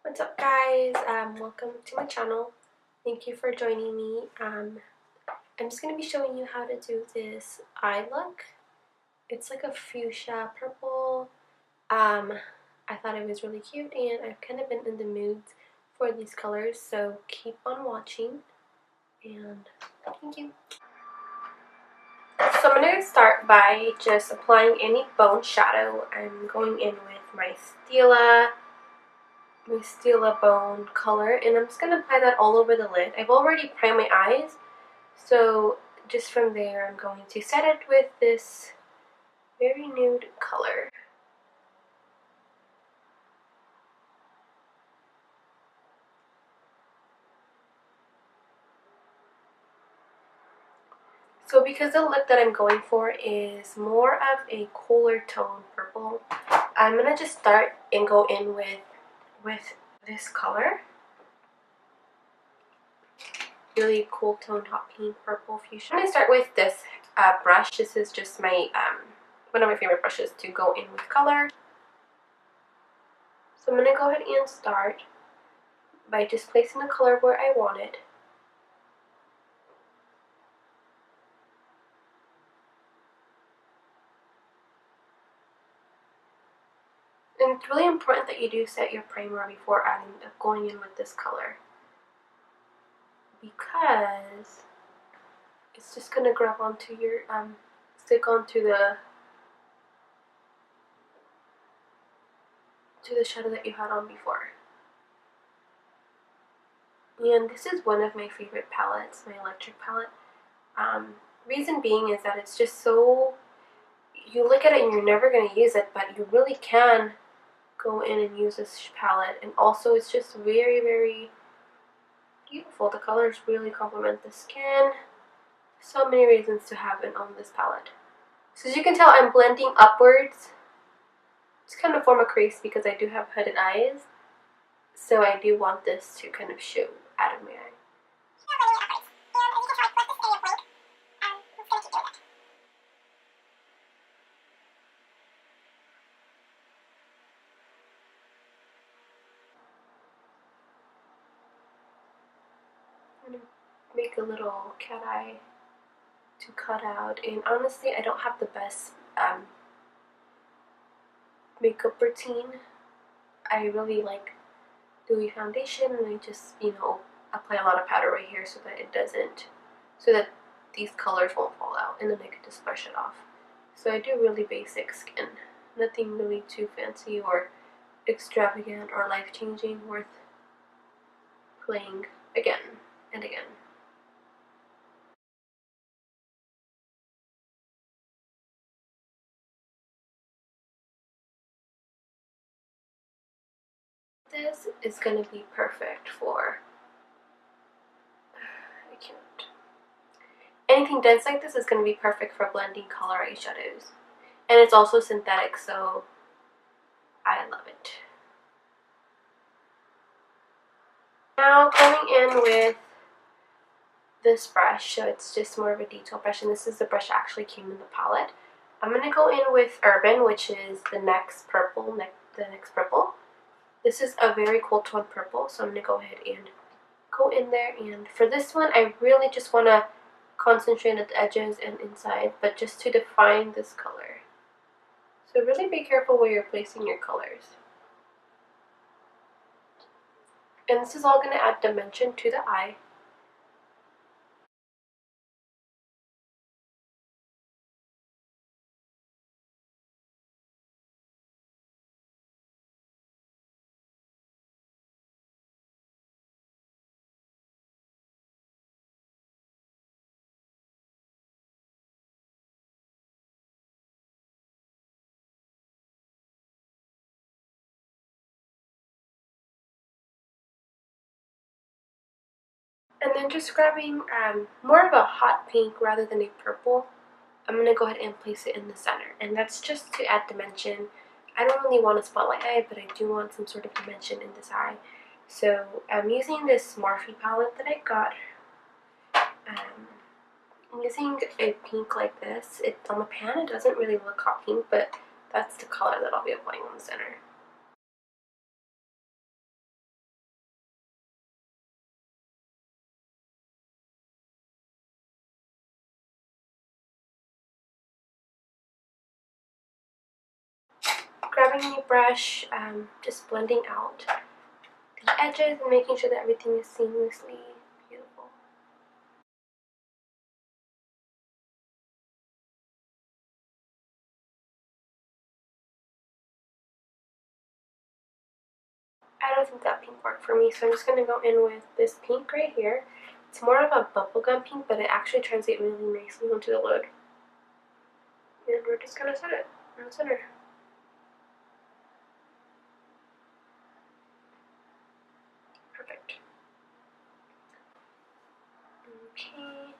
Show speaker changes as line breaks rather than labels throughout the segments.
What's up, guys? Welcome to my channel. Thank you for joining me. I'm just going to be showing you how to do this eye look. It's like a fuchsia purple. I thought it was really cute, and I've kind of been in the mood for these colors, so keep on watching, and thank you. So I'm going to start by just applying any bone shadow. I'm going in with my Stila bone color, and I'm just going to apply that all over the lid. I've already primed my eyes, so just from there I'm going to set it with this very nude color. So because the look that I'm going for is more of a cooler tone purple, I'm going to just start and go in with this color. Really cool tone, hot pink, purple fuchsia. I'm going to start with this brush. This is just my one of my favorite brushes to go in with color. So I'm going to go ahead and start by just placing the color where I want it. And it's really important that you do set your primer before going in with this color, because it's just going to grab onto your, stick onto the shadow that you had on before. And this is one of my favorite palettes, my electric palette. Reason being is that it's just so, you look at it and you're never going to use it, but you really can go in and use this palette. And also it's just very, very beautiful. The colors really complement the skin. So many reasons to have it on this palette. So as you can tell, I'm blending upwards. It's kind of form a crease because I do have hooded eyes. So I do want this to kind of show out of my eye. I'm going to make a little cat eye to cut out, and honestly I don't have the best makeup routine. I really like doing foundation, and I just, apply a lot of powder right here so that these colors won't fall out, and then I can just brush it off. So I do really basic skin, nothing really too fancy or extravagant or life-changing, worth playing again and again. This is going to be perfect for, I can't, anything dense like this is going to be perfect for blending color eyeshadows. And it's also synthetic, so I love it. Now going in with this brush, so it's just more of a detail brush, and this is the brush that actually came in the palette. I'm going to go in with Urban, which is the next purple. This is a very cool tone purple, so I'm going to go ahead and go in there. And for this one, I really just want to concentrate at the edges and inside, but just to define this color. So really be careful where you're placing your colors. And this is all going to add dimension to the eye. And then just grabbing more of a hot pink rather than a purple, I'm going to go ahead and place it in the center. And that's just to add dimension. I don't really want a spotlight eye, but I do want some sort of dimension in this eye. So I'm using this Morphe palette that I got. I'm using a pink like this. On the pan it doesn't really look hot pink, but that's the color that I'll be applying on the center. grabbing a brush, just blending out the edges and making sure that everything is seamlessly beautiful. I don't think that pink worked for me, so I'm just going to go in with this pink right here. It's more of a bubblegum pink, but it actually translates really nicely onto the lid. And we're just going to set it in the center. Perfect. Okay.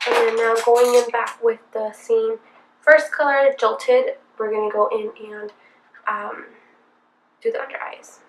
And then now going in back with the same first color, Jilted, we're going to go in and do the under eyes.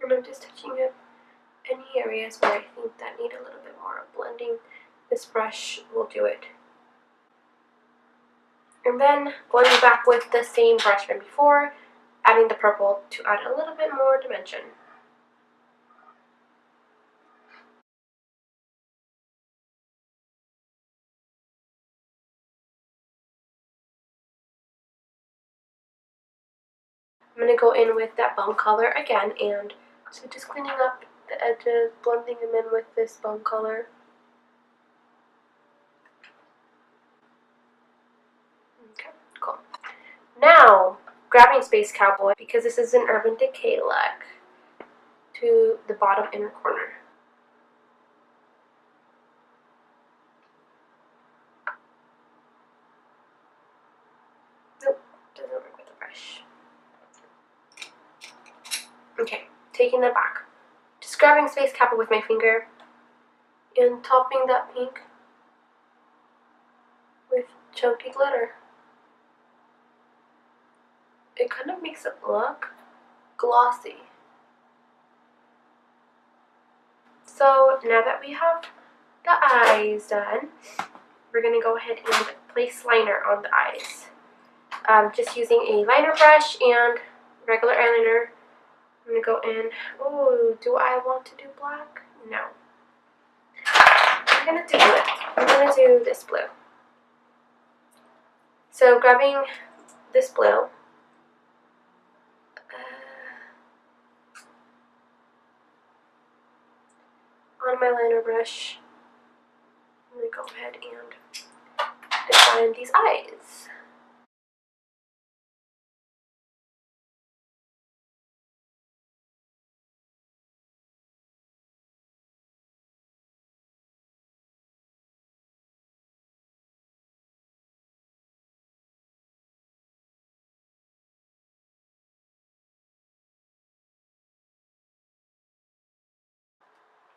And I'm just touching up any areas where I think that need a little bit more blending. This brush will do it. And then going back with the same brush from before, adding the purple to add a little bit more dimension. I'm going to go in with that bone color again, and so just cleaning up the edges, blending them in with this bone color. Okay, cool. Now, grabbing Space Cowboy, because this is an Urban Decay look, to the bottom inner corner. Nope, doesn't work with the brush. Okay, taking that back. Just grabbing Space Cowboy with my finger and topping that pink with chunky glitter. It kind of makes it look glossy. So now that we have the eyes done, we're going to go ahead and place liner on the eyes. Just using a liner brush and regular eyeliner. I'm going to go in. Oh, do I want to do black? No. I'm going to do it. I'm going to do this blue. So grabbing this blue, on my liner brush, I'm going to go ahead and define these eyes.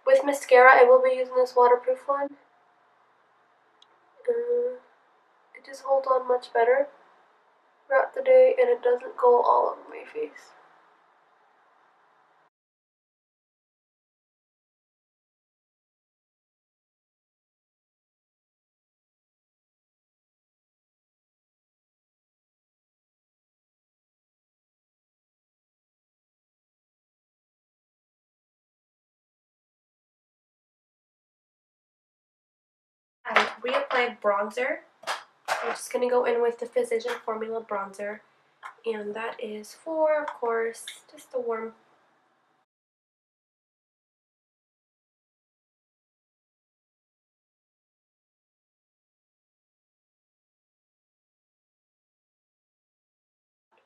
With mascara, I will be using this waterproof one. It just holds on much better throughout the day, and it doesn't go all over my face. I reapplied bronzer. I'm just going to go in with the Physician Formula bronzer, and that is for, of course, just the warm.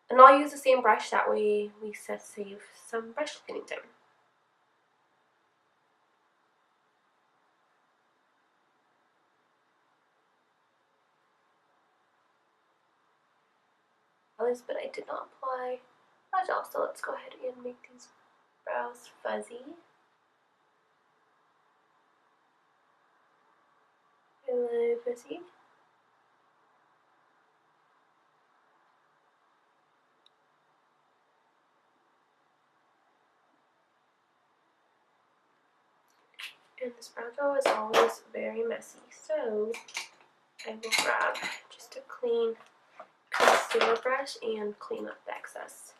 And I'll use the same brush, that way we save some brush cleaning time. But I did not apply blush gel, so let's go ahead and make these brows fuzzy. Really busy. And this brow gel is always very messy, so I will grab just a clean concealer brush and clean up the excess.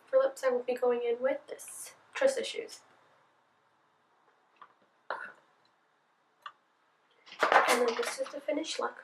For lips, I will be going in with this Trust Issues. And then this is the finished look.